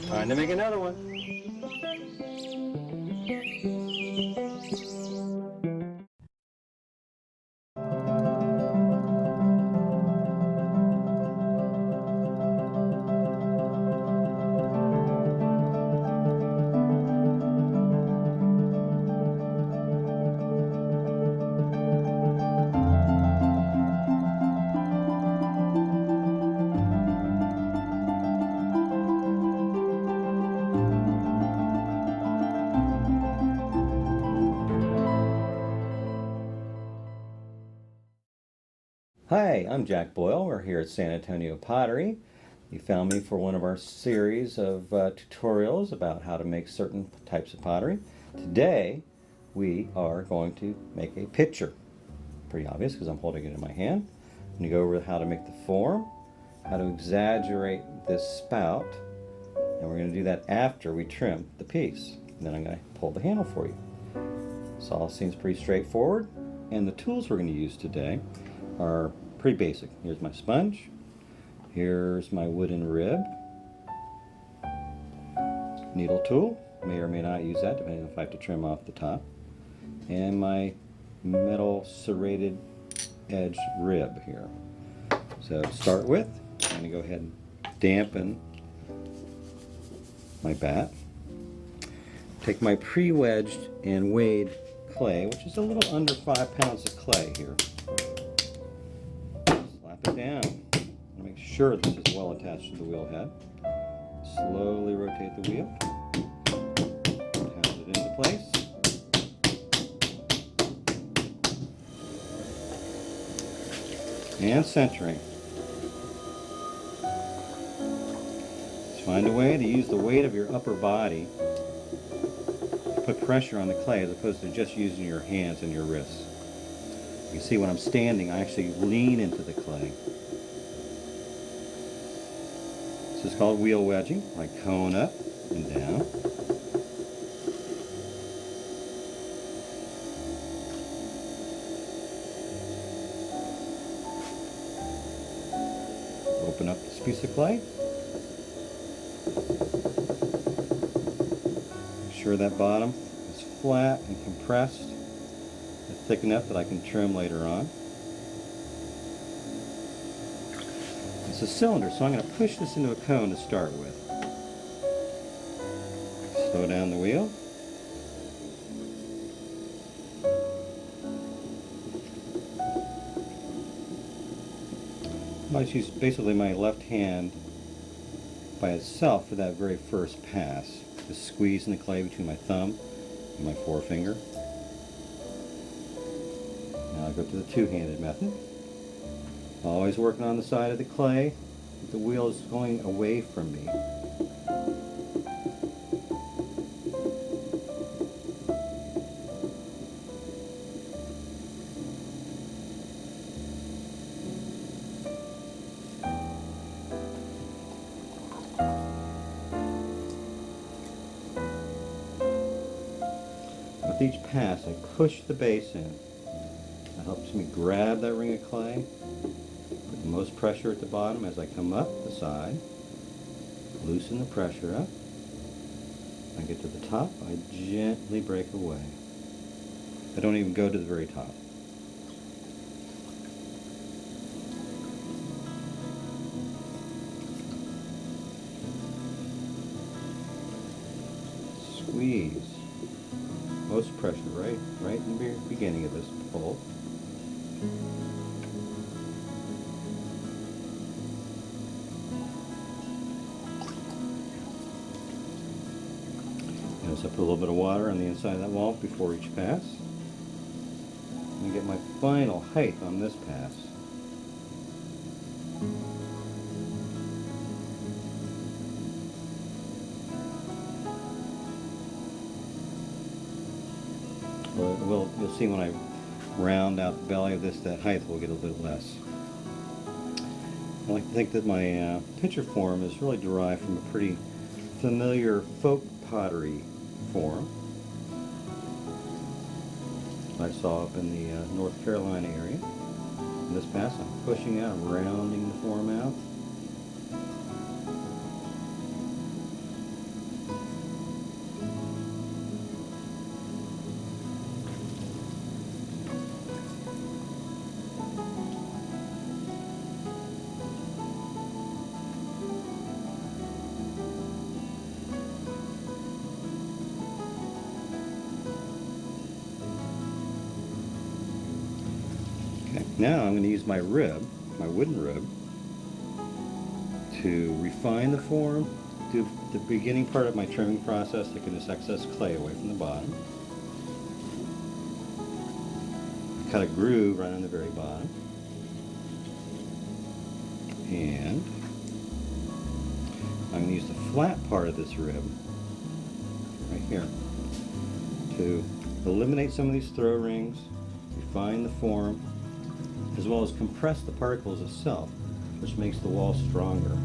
Time to make another one. Hi, I'm Jack Boyle. We're here at San Antonio Pottery. You found me for one of our series of tutorials about how to make certain types of pottery. Today we are going to make a pitcher. Pretty obvious because I'm holding it in my hand. I'm going to go over how to make the form, how to exaggerate this spout, and we're going to do that after we trim the piece. And then I'm going to pull the handle for you. This all seems pretty straightforward, and the tools we're going to use today are pretty basic. Here's my sponge, here's my wooden rib, needle tool, may or may not use that depending on if I have to trim off the top, and my metal serrated edge rib here. So to start with, I'm going to go ahead and dampen my bat. Take my pre-wedged and weighed clay, which is a little under 5 pounds of clay here. Slap it down. Make sure this is well attached to the wheel head. Slowly rotate the wheel. Pound it into place. And centering. Just find a way to use the weight of your upper body to put pressure on the clay as opposed to just using your hands and your wrists. You can see when I'm standing, I actually lean into the clay. This is called wheel wedging, like cone up and down. Open up this piece of clay. Make sure that bottom is flat and compressed and thick enough that I can trim later on. It's a cylinder, so I'm going to push this into a cone to start with. Slow down the wheel. I use basically my left hand by itself for that very first pass. Just squeezing the clay between my thumb and my forefinger. Now I'll go to the two-handed method. Always working on the side of the clay. The wheel is going away from me. With each pass, I push the base in. That helps me grab that ring of clay. Put the most pressure at the bottom as I come up the side. Loosen the pressure up. When I get to the top, I gently break away. I don't even go to the very top. Squeeze. Most pressure right in the beginning of this pull. Notice I put a little bit of water on the inside of that wall before each pass. And get my final height on this pass. You'll see when I round out the belly of this, that height will get a little less. I like to think that my pitcher form is really derived from a pretty familiar folk pottery form I saw up in the North Carolina area. In this pass, I'm pushing out, I'm rounding the form out. Now I'm going to use my rib, my wooden rib, to refine the form, do the beginning part of my trimming process to get this excess clay away from the bottom. Cut a groove right on the very bottom. And I'm going to use the flat part of this rib, right here, to eliminate some of these throw rings, refine the form, as well as compress the particles itself, which makes the wall stronger.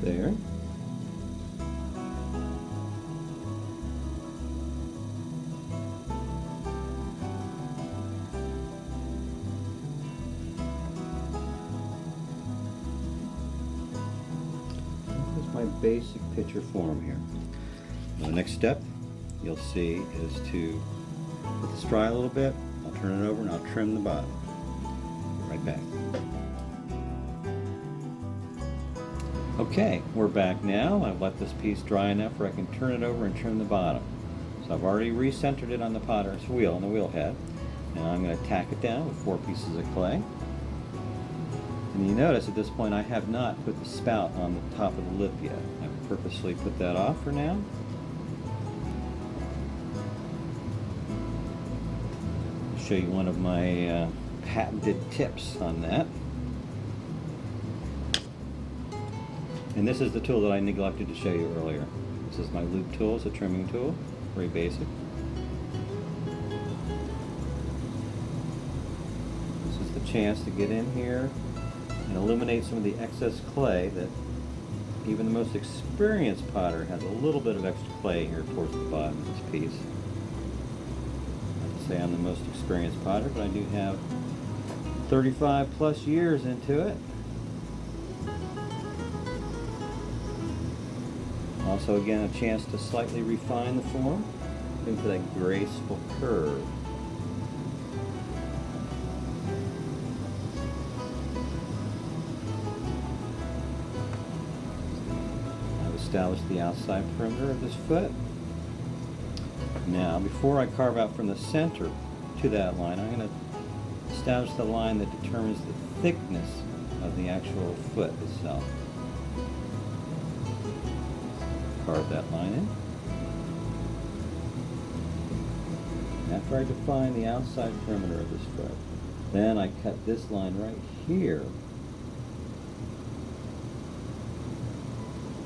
There. This is my basic picture form here. Now, the next step you'll see is to let this dry a little bit. I'll turn it over and I'll trim the bottom. Right back. Okay, we're back now. I've let this piece dry enough where I can turn it over and trim the bottom. So I've already recentered it on the potter's wheel, on the wheel head. Now I'm going to tack it down with 4 pieces of clay. And you notice at this point I have not put the spout on the top of the lip yet. I've purposely put that off for now. I'll show you one of my patented tips on that. And this is the tool that I neglected to show you earlier. This is my loop tool. It's a trimming tool, very basic. This is the chance to get in here and eliminate some of the excess clay that even the most experienced potter has a little bit of extra clay here towards the bottom of this piece. Not to say I'm the most experienced potter, but I do have 35 plus years into it. Also, again, a chance to slightly refine the form into that graceful curve. I've established the outside perimeter of this foot. Now, before I carve out from the center to that line, I'm going to establish the line that determines the thickness of the actual foot itself. Carve that line in. After I define the outside perimeter of this foot, then I cut this line right here,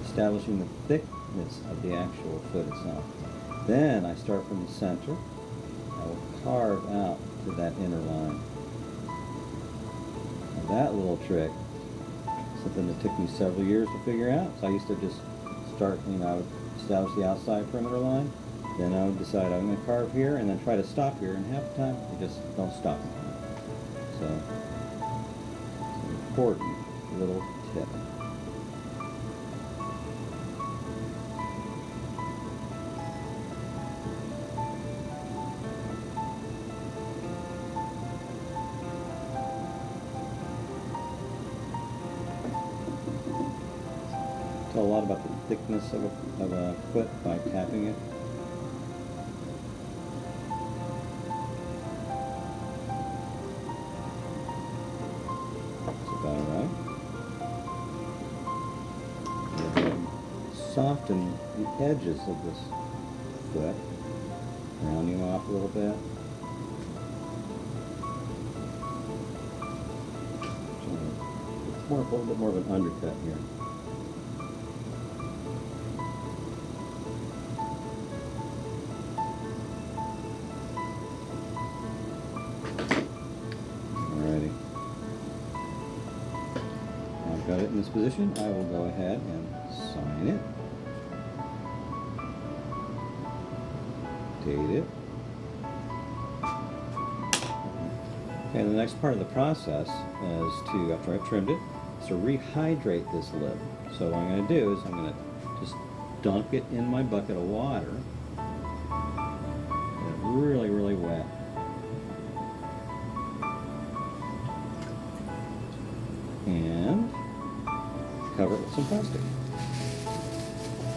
establishing the thickness of the actual foot itself. Then I start from the center. I will carve out to that inner line. Now that little trick, something that took me several years to figure out. So I used to just start, I would establish the outside perimeter line, then I would decide I'm going to carve here and then try to stop here, and half the time you just don't stop. So it's an important little tip. Tell a lot about the thickness of a foot by tapping it. That's about right. Soften the edges of this foot, rounding off a little bit. It's a little bit more of an undercut here. Got it in this position, I will go ahead and sign it, date it. Okay, the next part of the process is to, after I've trimmed it, is to rehydrate this lip. So what I'm going to do is I'm going to just dunk it in my bucket of water, let it really, really wet. And cover it with some plastic.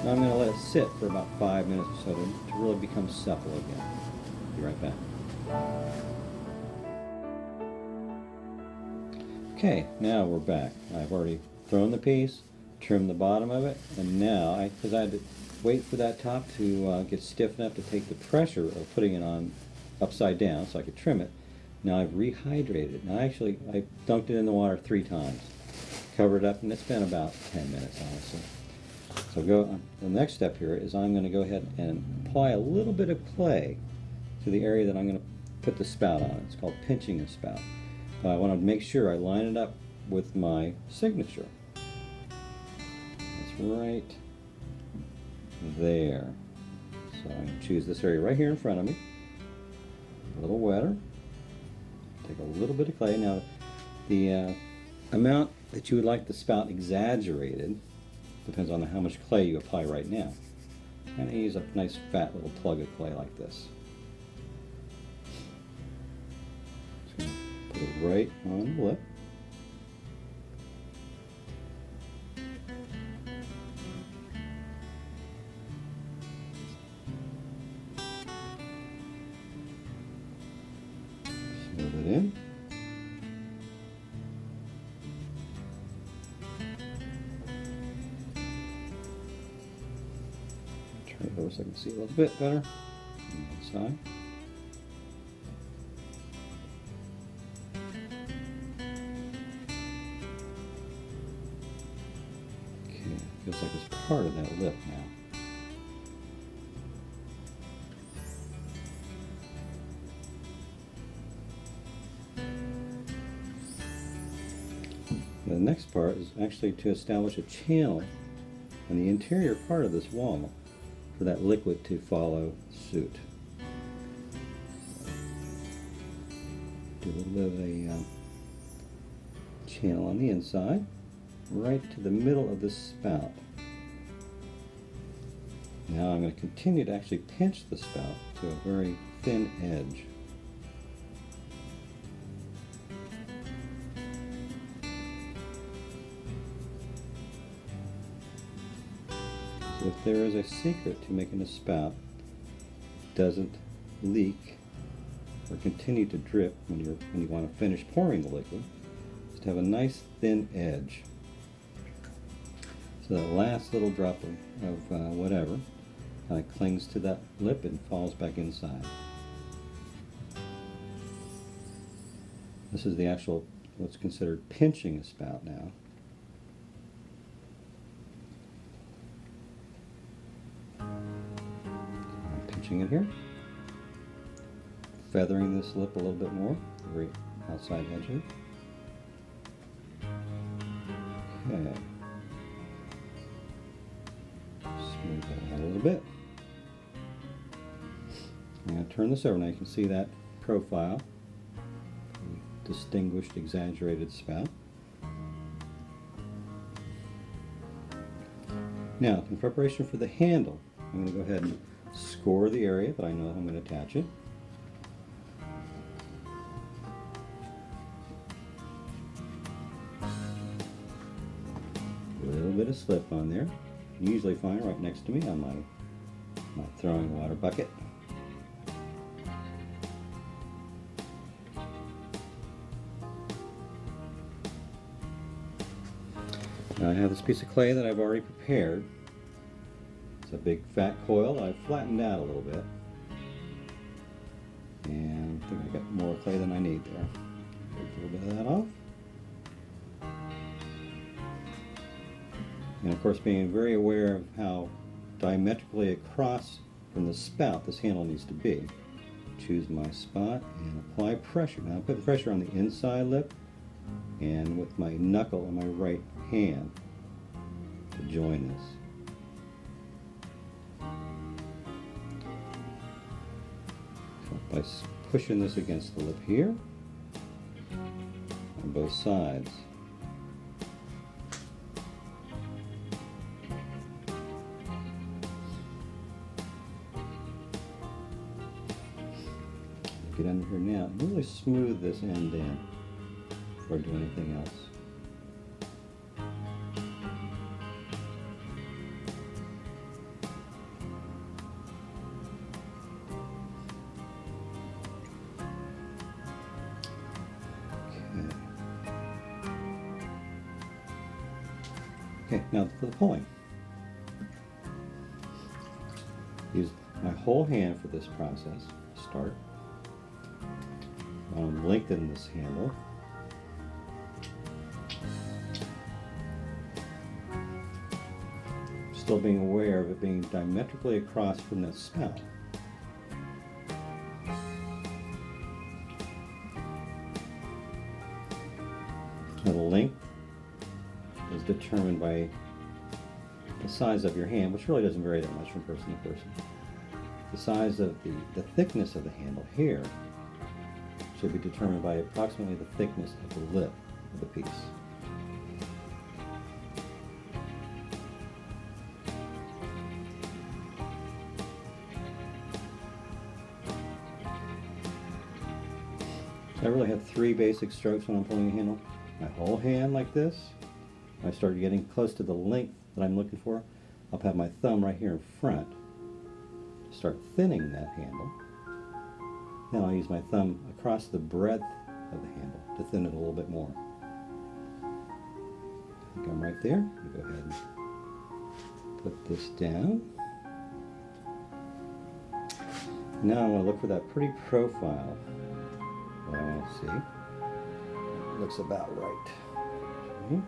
Now I'm going to let it sit for about 5 minutes or so to really become supple again. Be right back. Okay, now we're back. I've already thrown the piece, trimmed the bottom of it, and now, because I had to wait for that top to get stiff enough to take the pressure of putting it on upside down so I could trim it, now I've rehydrated it. Now actually, I dunked it in the water 3 times, covered it up, and it's been about 10 minutes, honestly. So the next step here is I'm going to go ahead and apply a little bit of clay to the area that I'm going to put the spout on. It's called pinching a spout. I want to make sure I line it up with my signature. It's right there. So I'm going to choose this area right here in front of me. A little wetter. Take a little bit of clay. Now, the amount that you would like the spout exaggerated depends on how much clay you apply right now. And I use a nice fat little plug of clay like this. Just put it right on the lip. Smooth it in. Turn it over so I can see a little bit better on the side. Okay, feels like it's part of that lip now. The next part is actually to establish a channel on the interior part of this wall for that liquid to follow suit. Do a little bit of a channel on the inside, right to the middle of the spout. Now I'm going to continue to actually pinch the spout to a very thin edge. So if there is a secret to making a spout doesn't leak or continue to drip when you want to finish pouring the liquid, is to have a nice thin edge. So that last little drop of whatever kind of clings to that lip and falls back inside. This is the actual, what's considered pinching a spout now. I'm pinching it here. Feathering this lip a little bit more, the very outside edge of it. Okay. Smooth that out a little bit. I'm going to turn this over. Now you can see that profile. Distinguished, exaggerated spout. Now, in preparation for the handle, I'm going to go ahead and score the area that I know I'm going to attach it. A little bit of slip on there. Usually find right next to me on my throwing water bucket. Now I have this piece of clay that I've already prepared. It's a big fat coil that I've flattened out a little bit. And I think I've got more clay than I need there. Take a little bit of that off. And of course, being very aware of how diametrically across from the spout this handle needs to be. Choose my spot and apply pressure. Now I put pressure on the inside lip and with my knuckle on my right hand to join this. So by pushing this against the lip here on both sides. get under here now and really smooth this end in before I do anything else. Okay, now for the pulling. Use my whole hand for this process. Start. Lengthen this handle. Still being aware of it being diametrically across from the spout. The length is determined by the size of your hand, which really doesn't vary that much from person to person. The size of the thickness of the handle here should be determined by approximately the thickness of the lip of the piece. So I really have three basic strokes when I'm pulling a handle. My whole hand like this. When I start getting close to the length that I'm looking for, I'll have my thumb right here in front. Start thinning that handle. Then I'll use my thumb across the breadth of the handle to thin it a little bit more. I think I'm right there. You go ahead and put this down. Now I want to look for that pretty profile. What I want to see. It looks about right. Okay.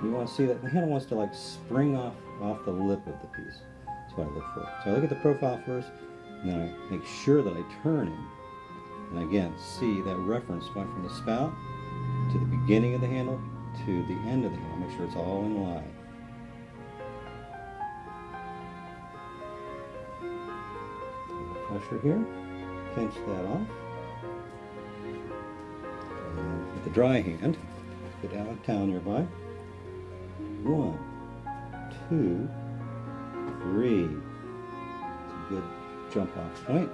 You want to see that the handle wants to like spring off the lip of the piece. That's what I look for. So I look at the profile first, and then I make sure that I turn it. And again, see that reference point from the spout to the beginning of the handle to the end of the handle. Make sure it's all in line. Pressure here, pinch that off. And with the dry hand, put down a towel nearby. 1, 2, 3. It's a good jump off point.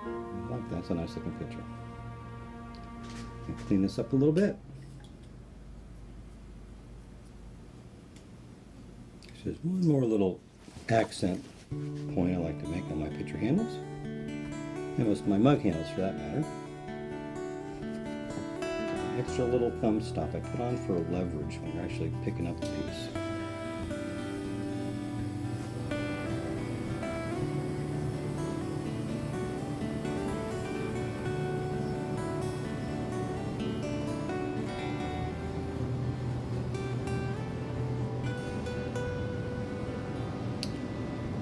I like that. That's a nice looking picture. Clean this up a little bit. There's one more little accent point I like to make on my picture handles, and most of my mug handles for that matter. Extra little thumb stop I put on for leverage when you're actually picking up the piece.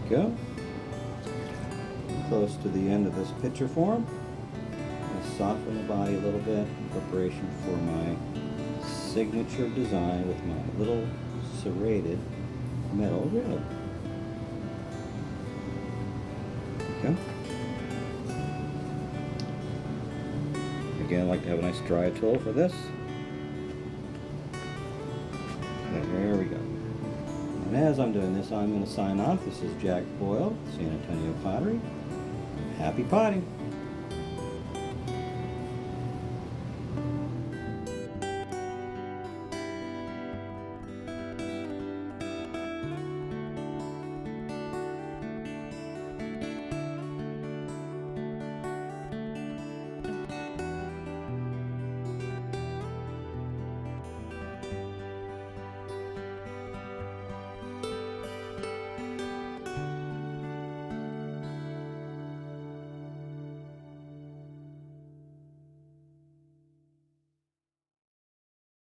Go. Close to the end of this picture form. I'll soften the body a little bit in preparation for my signature design with my little serrated metal rib. Okay. Again, I like to have a nice dry tool for this. There we go. And as I'm doing this, I'm going to sign off. This is Jack Boyle, San Antonio Pottery. Happy potting!